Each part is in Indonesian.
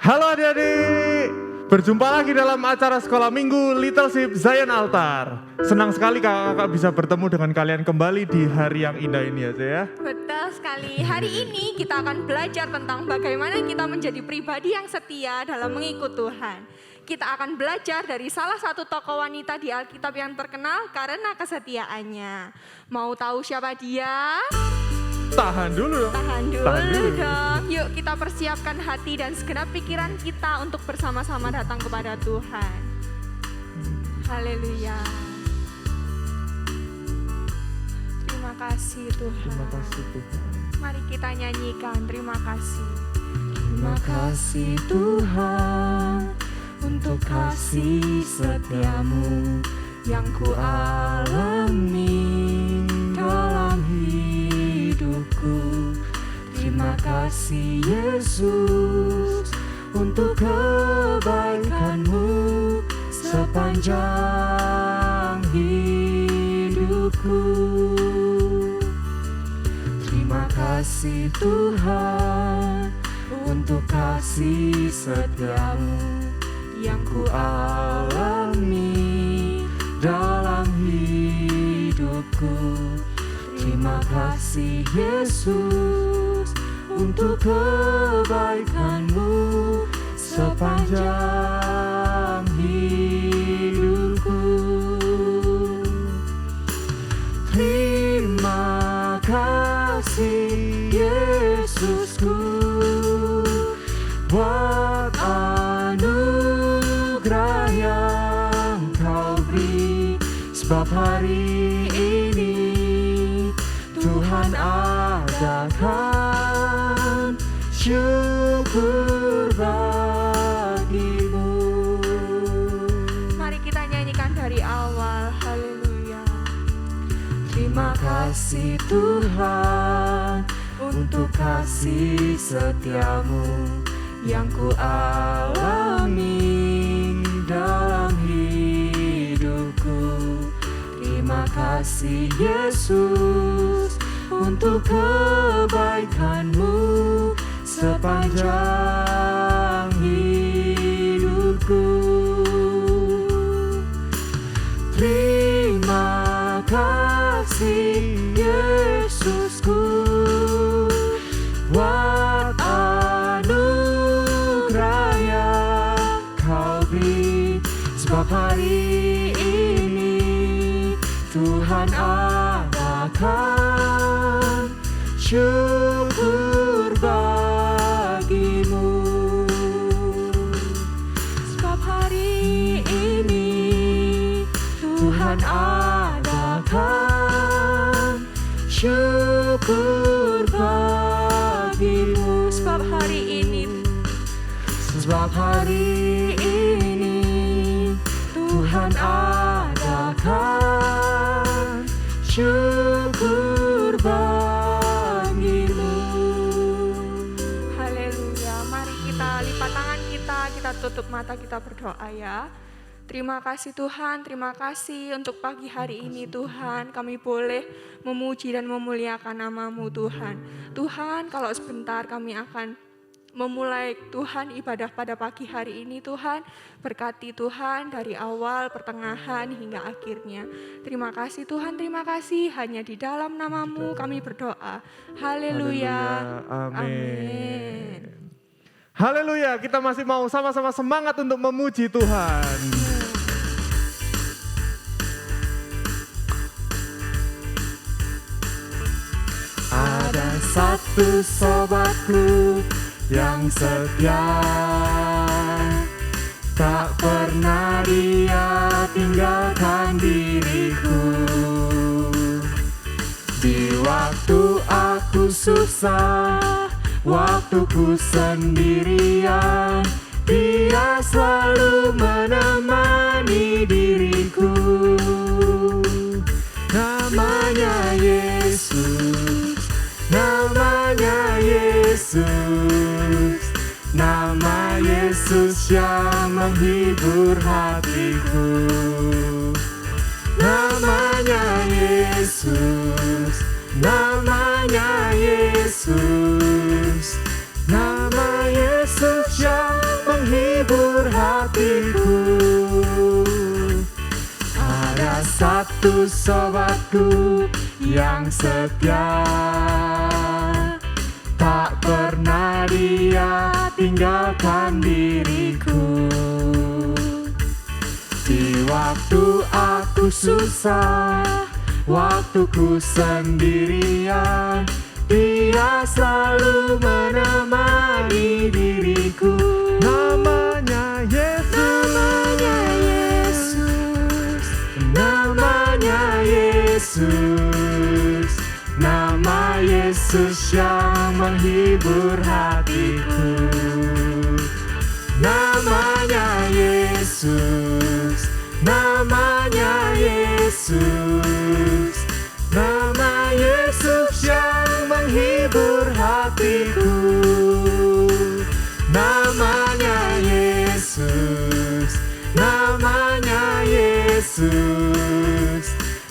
Halo adik-adik, berjumpa lagi dalam acara sekolah minggu Little Sheep Zion Altar. Senang sekali kakak bisa bertemu dengan kalian kembali di hari yang indah ini ya. Betul sekali, hari ini kita akan belajar tentang bagaimana kita menjadi pribadi yang setia dalam mengikut Tuhan. Kita akan belajar dari salah satu tokoh wanita di Alkitab yang terkenal karena kesetiaannya. Mau tahu siapa dia? Tahan dulu dong. Yuk kita persiapkan hati dan segenap pikiran kita untuk bersama-sama datang kepada Tuhan. Haleluya. Terima kasih Tuhan. Terima kasih Tuhan. Mari kita nyanyikan terima kasih. Terima kasih Tuhan untuk kasih setiamu yang ku alami dalam hidupku. Terima kasih Yesus untuk kebaikanmu sepanjang hidupku. Terima kasih Tuhan untuk kasih setiamu yang ku alami dalam hidupku. Terima kasih Yesus untuk kebaikanmu sepanjang hidupku. Terima kasih Yesusku buat anugerah yang kau beri, sebab hari ini Tuhan adakan syukur bagimu. Mari kita nyanyikan dari awal. Haleluya. Terima kasih Tuhan untuk kasih setiamu yang ku alami dalam hidupku. Terima kasih Yesus untuk kebaikanmu sepanjang hidupku. Terima kasih Yesusku buat anugerah yang kau beri, sebab hari ini Tuhan adakan syukur bagimu. Sebab hari ini Tuhan adakan syukur bagimu. Sebab hari ini Tuhan adakan syukur bagimu. haleluya. Mari kita lipat tangan kita tutup mata, kita berdoa ya. Terima kasih Tuhan, terima kasih untuk pagi hari ini Tuhan. Kami boleh memuji dan memuliakan nama-Mu Tuhan. Tuhan, kalau sebentar kami akan memulai Tuhan ibadah pada pagi hari ini Tuhan. Berkati Tuhan dari awal, pertengahan hingga akhirnya. Terima kasih Tuhan, terima kasih. Hanya di dalam nama-Mu kami berdoa. Haleluya. Amin. Haleluya, kita masih mau sama-sama semangat untuk memuji Tuhan. Ada satu sobatku yang setia, tak pernah dia tinggalkan diriku. Di waktu aku susah, waktuku sendirian, dia selalu menemani diriku. Namanya Yesus, namanya Yesus, nama Yesus yang menghibur hatiku. Namanya Yesus, namanya Yesus, nama Yesus yang hatiku. Ada satu sobatku yang setia, tak pernah dia tinggalkan diriku. Di waktu aku susah, waktuku sendirian, dia selalu menemani diriku. Namanya Yesus, namanya Yesus, nama Yesus yang menghibur hatiku. Namanya Yesus, namanya Yesus, nama Yesus yang menghibur hatiku. Namanya Yesus, namanya Yesus,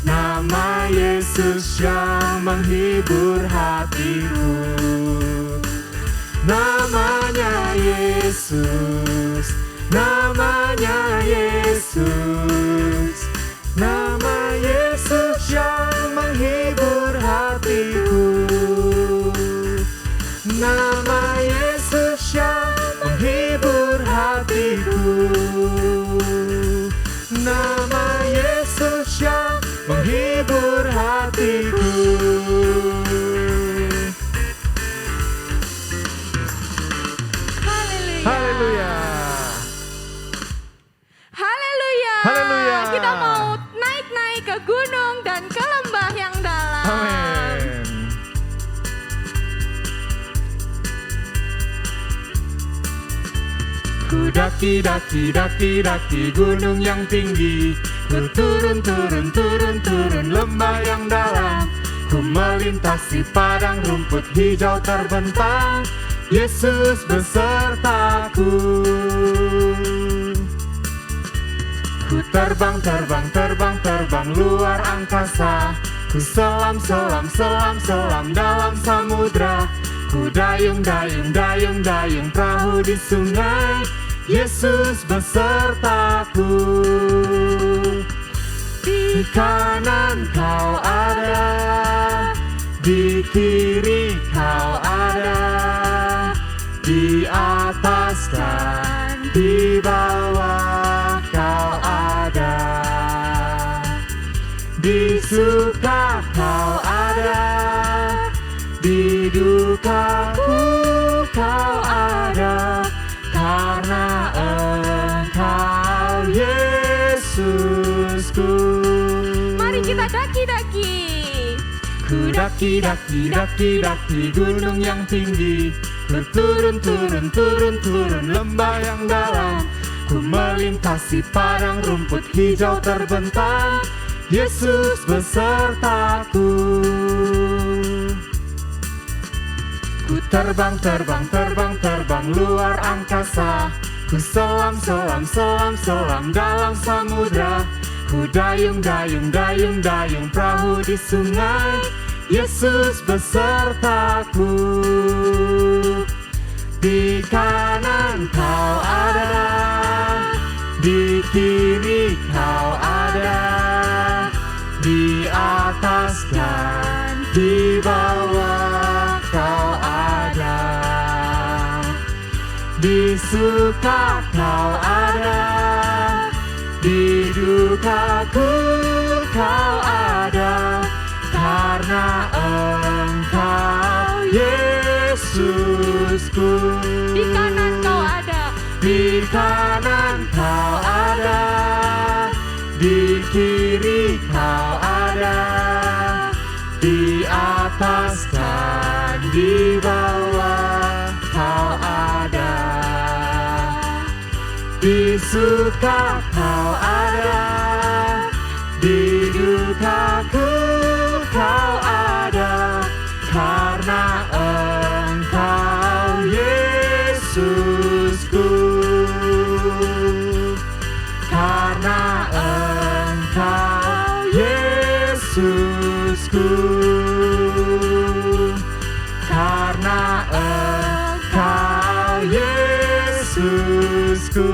nama Yesus yang menghibur hatiku. Namanya Yesus, namanya Yesus, nama Yesus yang menghibur hatiku. Nama Yesus yang menghibur hatiku. Nama Yesus yang menghibur hatiku. haleluya. Haleluya. Haleluya. Kita mau naik-naik ke gunung dan ke lembah yang dalam. Amin. Ku daki gunung yang tinggi, ku turun lembah yang dalam, ku melintasi padang rumput hijau terbentang, Yesus besertaku. Ku terbang luar angkasa, ku selam dalam samudra, ku dayung perahu di sungai, Yesus besertaku. Di kanan kau ada, di kiri kau ada, di atas dan di bawah kau ada, di suka kau ada, di dukaku kau ada, karena Engkau Yesusku. Mari kita daki-daki. Ku daki gunung yang tinggi, ku turun lembah yang dalam, ku melintasi padang rumput hijau terbentang, Yesus besertaku. Ku terbang luar angkasa, ku selam dalam samudra, ku dayung perahu di sungai, Yesus besertaku. Di kanan kau ada, di kiri kau ada, di atas dan di bawah kau ada, di suka kau ada, di dukaku kau ada, karena Engkau Yesusku. Di kanan kau ada, di kanan kau ada, di kiri kau ada, di atas dan di bawah kau ada, di suka kau ada, di dukaku kau ada, karena Engkau Yesusku. Karena Engkau Yesusku. Karena Engkau Yesusku. Yesusku.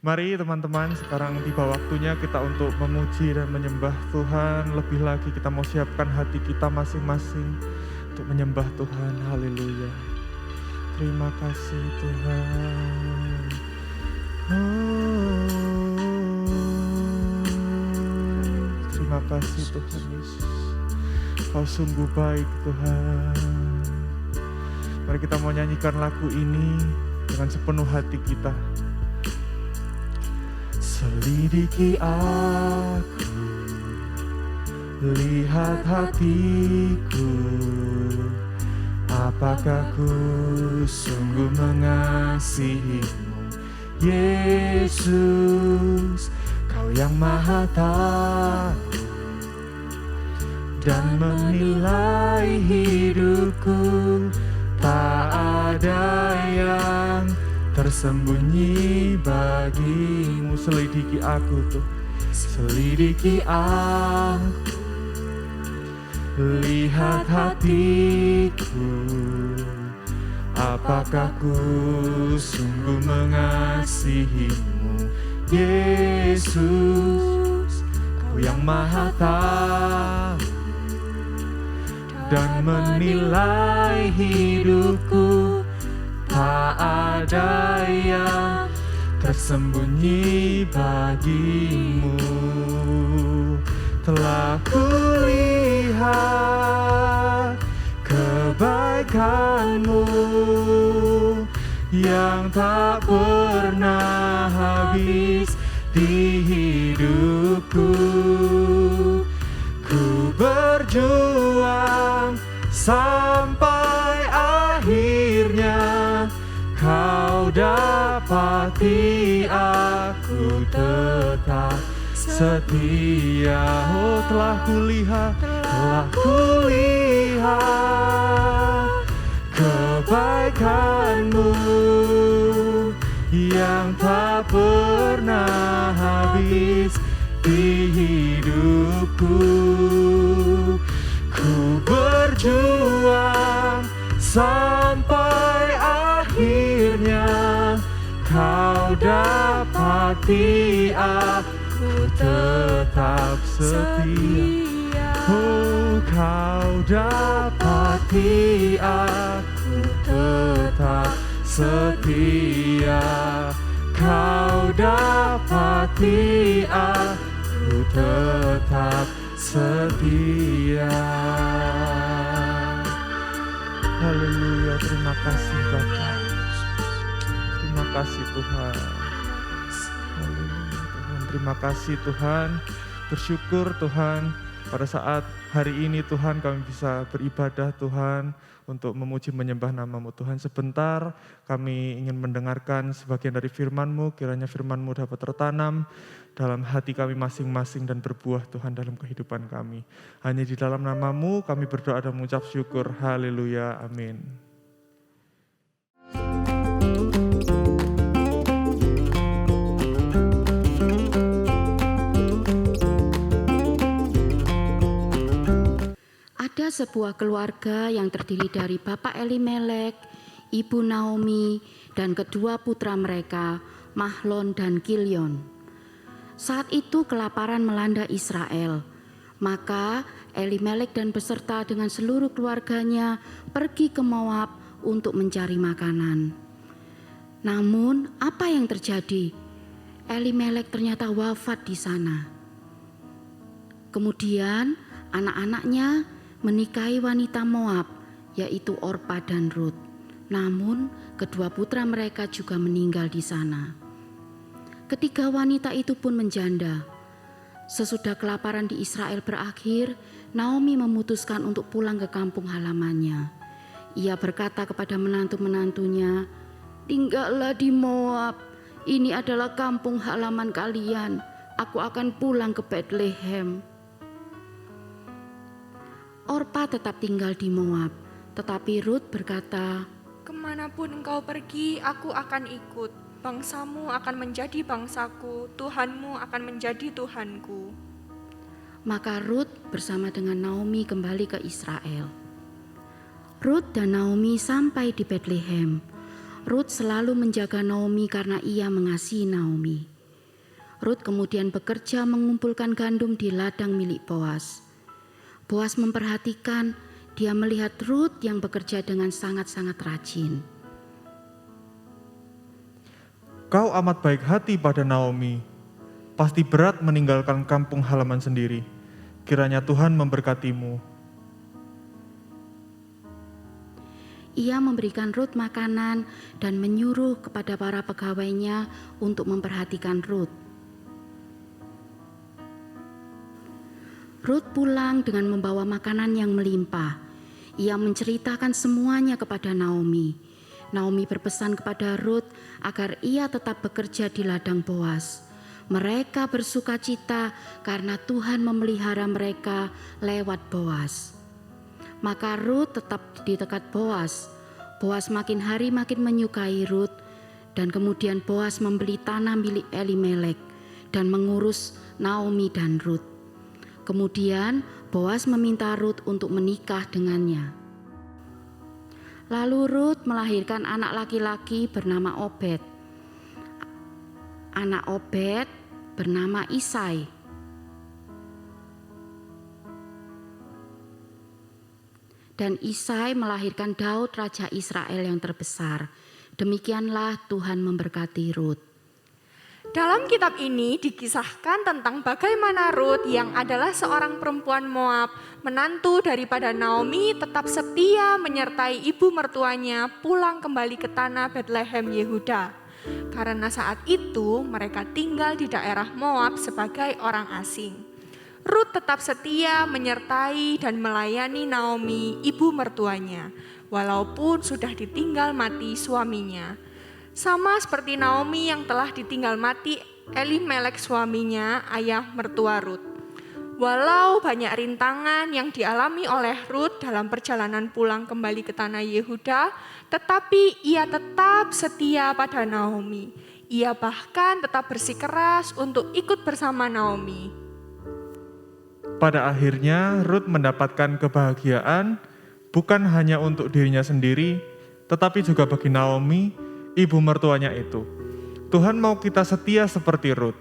Mari teman-teman, sekarang tiba waktunya kita untuk memuji dan menyembah Tuhan. Lebih lagi kita mau siapkan hati kita masing-masing untuk menyembah Tuhan. Haleluya. Terima kasih Tuhan. Terima kasih Tuhan Yesus. Kau sungguh baik Tuhan. Mari kita mau nyanyikan lagu ini dengan sepenuh hati kita. Selidiki aku, lihat hatiku, apakah ku sungguh mengasihimu, Yesus, Kau yang Maha Tahu dan menilai hidupku. Tak ada yang tersembunyi bagimu. Selidiki aku tuh, selidiki aku, lihat hatiku, apakah ku sungguh mengasihimu, Yesus, Kau yang Maha Tahu dan menilai hidupku. Tak ada yang tersembunyi bagimu. Telah kulihat kebaikan-Mu yang tak pernah habis di hidupku. Ku berjuang sampai akhirnya Kau dapati aku tetap setia. Oh, telah kulihat kebaikan-Mu yang tak pernah habis di hidupku. Ku berjuang sampai akhirnya Kau dapati aku tetap setia. Oh, Kau dapati aku tetap setia. Kau dapati aku tetap setia. Haleluya, terima kasih Bapa. Terima kasih Tuhan. Haleluya Tuhan, terima kasih Tuhan. Bersyukur Tuhan pada saat hari ini Tuhan kami bisa beribadah Tuhan untuk memuji menyembah nama-Mu Tuhan. Sebentar kami ingin mendengarkan sebagian dari firman-Mu, kiranya firman-Mu dapat tertanam dalam hati kami masing-masing dan berbuah Tuhan dalam kehidupan kami. Hanya di dalam nama-Mu kami berdoa dan mengucap syukur. Haleluya, amin. Ada sebuah keluarga yang terdiri dari Bapak Elimelek, Ibu Naomi, dan kedua putra mereka, Mahlon dan Kilion. Saat itu kelaparan melanda Israel, maka Elimelek dan beserta dengan seluruh keluarganya pergi ke Moab untuk mencari makanan. Namun apa yang terjadi? Elimelek ternyata wafat di sana. Kemudian anak-anaknya menikahi wanita Moab, yaitu Orpa dan Rut. Namun kedua putra mereka juga meninggal di sana. Ketiga wanita itu pun menjanda. Sesudah kelaparan di Israel berakhir, Naomi memutuskan untuk pulang ke kampung halamannya. Ia berkata kepada menantu-menantunya, "Tinggallah di Moab, ini adalah kampung halaman kalian. Aku akan pulang ke Bethlehem." Orpa tetap tinggal di Moab, tetapi Rut berkata, Kemanapun engkau pergi, aku akan ikut. Bangsamu akan menjadi bangsaku, Tuhanmu akan menjadi Tuhanku. Maka Rut bersama dengan Naomi kembali ke Israel. Rut dan Naomi sampai di Betlehem. Rut selalu menjaga Naomi karena ia mengasihi Naomi. Rut kemudian bekerja mengumpulkan gandum di ladang milik Boas. Boas memperhatikan, dia melihat Rut yang bekerja dengan sangat-sangat rajin. Kau amat baik hati pada Naomi. Pasti berat meninggalkan kampung halaman sendiri. Kiranya Tuhan memberkatimu. Ia memberikan Rut makanan dan menyuruh kepada para pegawainya untuk memperhatikan Rut. Rut pulang dengan membawa makanan yang melimpah. Ia menceritakan semuanya kepada Naomi. Naomi berpesan kepada Rut agar ia tetap bekerja di ladang Boas. Mereka bersukacita karena Tuhan memelihara mereka lewat Boas. Maka Rut tetap di dekat Boas. Boas makin hari makin menyukai Rut, dan kemudian Boas membeli tanah milik Elimelek dan mengurus Naomi dan Rut. Kemudian Boas meminta Rut untuk menikah dengannya. Lalu Rut melahirkan anak laki-laki bernama Obed. Anak Obed bernama Isai. Dan Isai melahirkan Daud raja Israel yang terbesar. Demikianlah Tuhan memberkati Rut. Dalam kitab ini dikisahkan tentang bagaimana Rut yang adalah seorang perempuan Moab, menantu daripada Naomi, tetap setia menyertai ibu mertuanya pulang kembali ke tanah Betlehem Yehuda. Karena saat itu mereka tinggal di daerah Moab sebagai orang asing. Rut tetap setia menyertai dan melayani Naomi, ibu mertuanya, walaupun sudah ditinggal mati suaminya. Sama seperti Naomi yang telah ditinggal mati Elimelek suaminya, ayah mertua Rut. Walau banyak rintangan yang dialami oleh Rut dalam perjalanan pulang kembali ke tanah Yehuda, tetapi ia tetap setia pada Naomi. Ia bahkan tetap bersikeras untuk ikut bersama Naomi. Pada akhirnya Rut mendapatkan kebahagiaan bukan hanya untuk dirinya sendiri, tetapi juga bagi Naomi, ibu mertuanya itu. Tuhan mau kita setia seperti Rut.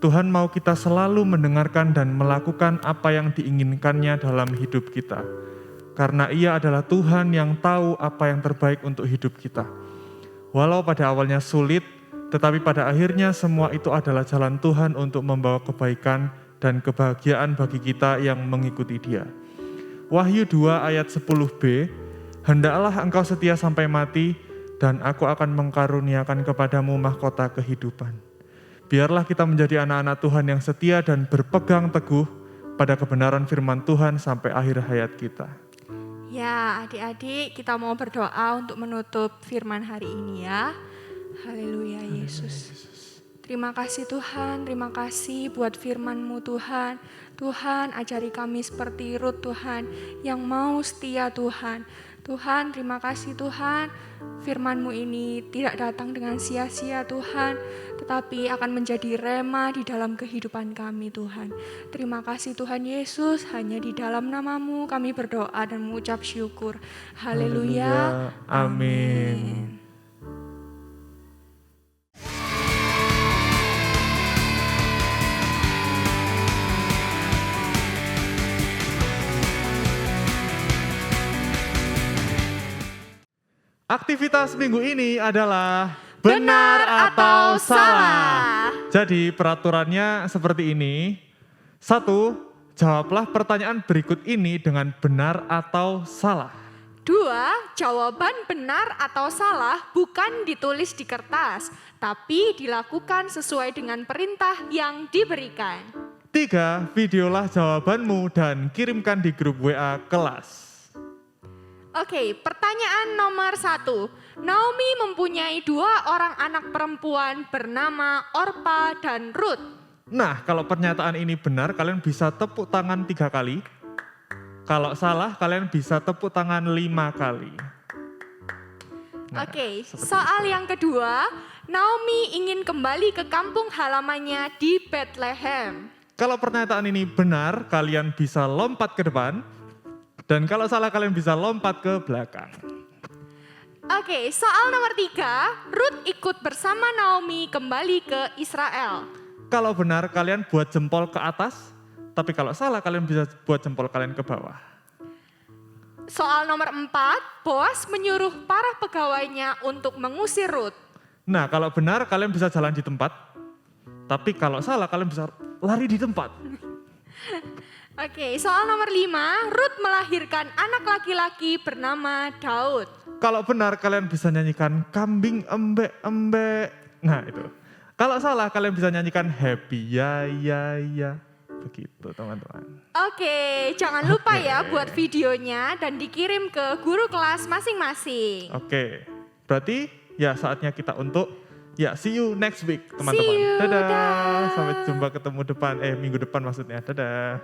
Tuhan mau kita selalu mendengarkan dan melakukan apa yang diinginkannya dalam hidup kita. Karena Ia adalah Tuhan yang tahu apa yang terbaik untuk hidup kita. Walau pada awalnya sulit, tetapi pada akhirnya semua itu adalah jalan Tuhan untuk membawa kebaikan dan kebahagiaan bagi kita yang mengikuti Dia. Wahyu 2 ayat 10b, hendaklah engkau setia sampai mati, dan aku akan mengkaruniakan kepadamu mahkota kehidupan. Biarlah kita menjadi anak-anak Tuhan yang setia dan berpegang teguh pada kebenaran firman Tuhan sampai akhir hayat kita. Ya, adik-adik, kita mau berdoa untuk menutup firman hari ini ya. Haleluya Yesus. Terima kasih Tuhan, terima kasih buat firman-Mu Tuhan. Tuhan, ajari kami seperti Rut Tuhan, yang mau setia Tuhan. Tuhan, terima kasih Tuhan, firman-Mu ini tidak datang dengan sia-sia Tuhan, tetapi akan menjadi rema di dalam kehidupan kami Tuhan. Terima kasih Tuhan Yesus, hanya di dalam nama-Mu kami berdoa dan mengucap syukur. Haleluya, Amin. Aktivitas minggu ini adalah benar atau salah. Jadi peraturannya seperti ini. 1, jawablah pertanyaan berikut ini dengan benar atau salah. 2, jawaban benar atau salah bukan ditulis di kertas, tapi dilakukan sesuai dengan perintah yang diberikan. 3, videolah jawabanmu dan kirimkan di grup WA kelas. Oke, pertanyaan nomor 1. Naomi mempunyai 2 orang anak perempuan bernama Orpa dan Rut. Nah, kalau pernyataan ini benar, kalian bisa tepuk tangan 3 kali. Kalau salah, kalian bisa tepuk tangan 5 kali. Nah, Oke, soal yang kedua, Naomi ingin kembali ke kampung halamannya di Bethlehem. Kalau pernyataan ini benar, kalian bisa lompat ke depan Dan kalau salah kalian bisa lompat ke belakang. Oke, soal nomor 3, Ruth ikut bersama Naomi kembali ke Israel. Kalau benar kalian buat jempol ke atas, tapi kalau salah kalian bisa buat jempol kalian ke bawah. Soal nomor 4, Boas menyuruh para pegawainya untuk mengusir Ruth. Nah, kalau benar kalian bisa jalan di tempat, tapi kalau salah kalian bisa lari di tempat. Oke, soal nomor 5, Ruth melahirkan anak laki-laki bernama Daud. Kalau benar kalian bisa nyanyikan kambing embek-embek. Nah itu. Kalau salah kalian bisa nyanyikan happy ya ya ya. Begitu teman-teman. Oke, jangan lupa Oke. ya buat videonya dan dikirim ke guru kelas masing-masing. Oke, berarti ya saatnya kita untuk ya see you next week teman-teman. See you, Dadah. dah. Sampai jumpa ketemu minggu depan maksudnya. Dadah.